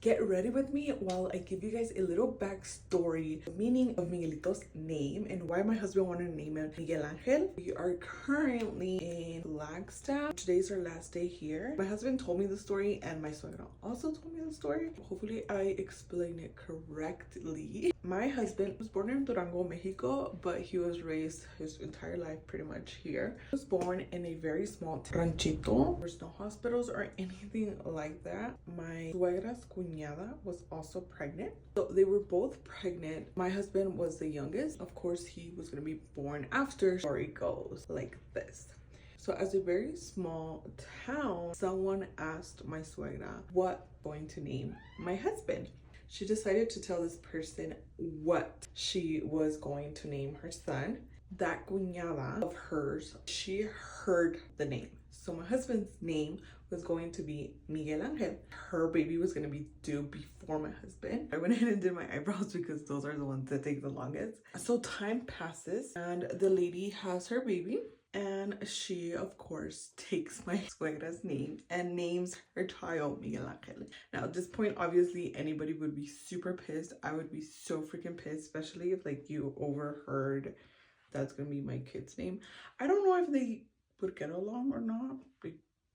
Get ready with me while I give you guys a little backstory, the meaning of Miguelito's name and why my husband wanted to name him Miguel Angel. We are currently in Flagstaff. Today's our last day here. My husband told me the story and my suegra also told me the story. Hopefully I explain it correctly. My husband was born in Durango, Mexico, but he was raised his entire life pretty much here. He was born in a very small ranchito. There's no hospitals or anything like that. My suegra's cuñada was also pregnant. So they were both pregnant. My husband was the youngest. Of course, he was going to be born after. Story goes like this. So as a very small town, someone asked my suegra what going to name my husband. She decided to tell this person what she was going to name her son. That cuñada of hers, she heard the name. So my husband's name was going to be Miguel Angel. Her baby was going to be due before my husband. I went ahead and did my eyebrows because those are the ones that take the longest. So time passes and the lady has her baby. And she, of course, takes my suegra's name and names her child Miguel Angel. Now, at this point, obviously, anybody would be super pissed. I would be so freaking pissed, especially if, like, you overheard that's gonna be my kid's name. I don't know if they would get along or not.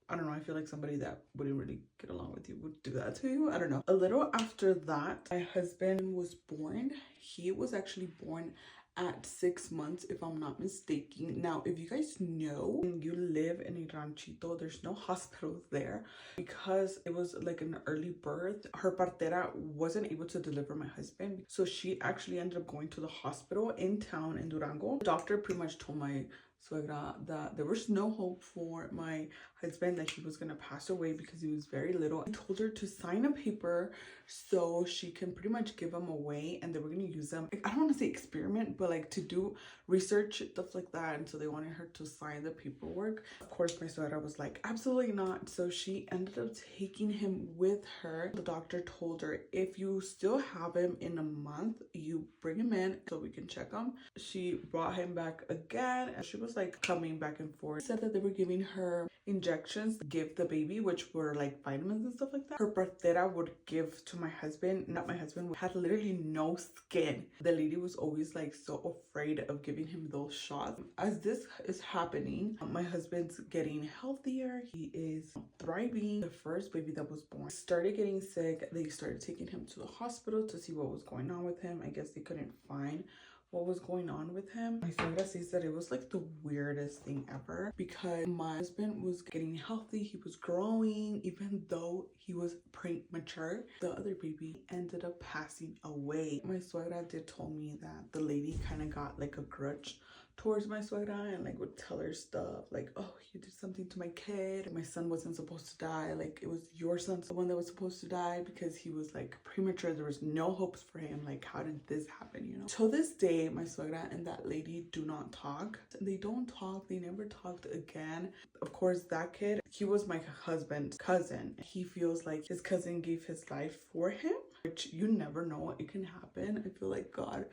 I don't know. I feel like somebody that wouldn't really get along with you would do that to you. I don't know. A little after that, my husband was born. He was actually born at 6 months, if I'm not mistaken. Now, if you guys know, when you live in a ranchito, there's no hospitals there because it was like an early birth. Her partera wasn't able to deliver my husband, so she actually ended up going to the hospital in town in Durango. The doctor pretty much told my suegra that there was no hope for my husband, that he was gonna pass away because he was very little. He told her to sign a paper so she can pretty much give him away, and they were gonna use them, I don't want to say experiment, but like to do research, stuff like that. And so they wanted her to sign the paperwork. Of course, my suegra was like, absolutely not. So she ended up taking him with her. The doctor told her, if you still have him in a month, you bring him in so we can check him. She brought him back again, and she was like coming back and forth. She said that they were giving her injections to give the baby, which were like vitamins and stuff like that. Her partera would give to my husband. Not my husband, had literally no skin. The lady was always like so afraid of giving him those shots. As this is happening, my husband's getting healthier. He is thriving. The first baby that was born started getting sick. They started taking him to the hospital to see what was going on with him. I guess they couldn't find what was going on with him. My suegra says that it was like the weirdest thing ever because my husband was getting healthy, he was growing, even though he was premature. The other baby ended up passing away. My suegra did tell me that the lady kind of got like a grudge towards my suegra and like would tell her stuff like, oh, you did something to my kid, my son wasn't supposed to die, like it was your son, the one that was supposed to die because he was like premature, there was no hopes for him, like how did this happen, you know? Till this day, my suegra and that lady do not talk. They don't talk, they never talked again. Of course, that kid, he was my husband's cousin. He feels like his cousin gave his life for him, which you never know, it can happen. I feel like God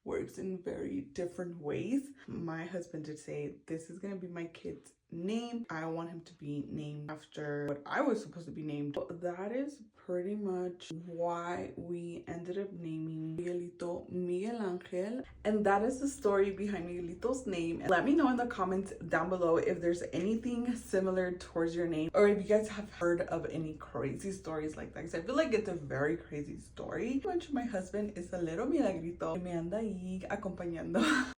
works in very different ways. My husband did say, this is gonna be my kid's name. I want him to be named after what I was supposed to be named. But that is pretty much why we ended up naming Miguelito Miguel Angel. And that is the story behind Miguelito's name. And let me know in the comments down below if there's anything similar towards your name, or if you guys have heard of any crazy stories like that, because I feel like it's a very crazy story. Pretty much my husband is a little milagrito. Me anda ahí acompañando.